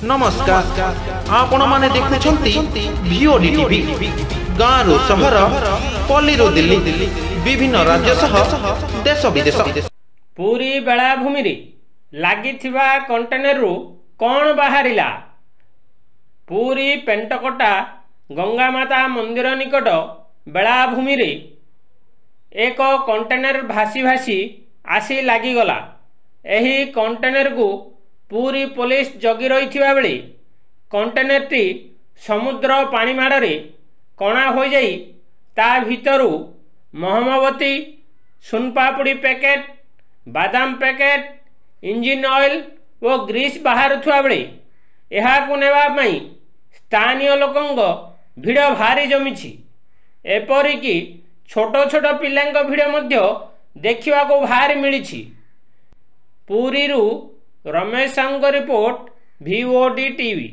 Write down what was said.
नमस्कार आपण माने देखुछंती भिओडी टीवी गाँव सहर पल्ली दिल्ली विभिन्न राज्य सह देश विदेश। पूरी बेलाभूमि लागिथिबा कंटेनर रु कौन बाहरिला? पूरी पेंटकटा गंगा माता मंदिर निकट बेलाभूमि एक कंटेनर भासी भासी आसी लागिगला। एही कंटेनर को पूरी पुलिस जगी रही बेले कंटेनर टी समुद्र पानी माड़े कणा हो जाई ता भितरु महमबती, सुनपापुड़ी पैकेट, बादाम पैकेट, इंजिन ऑयल और ग्रीस बाहर थुआ बेले यहाकू नेबा पई स्थानीय लोकंग भिड़ भारी जमिछि। एपरिकी छोट छोट पिलांक भिड़ मध्य देखा भारी मिली। Puri Ramesh Sahu report, VOD TV.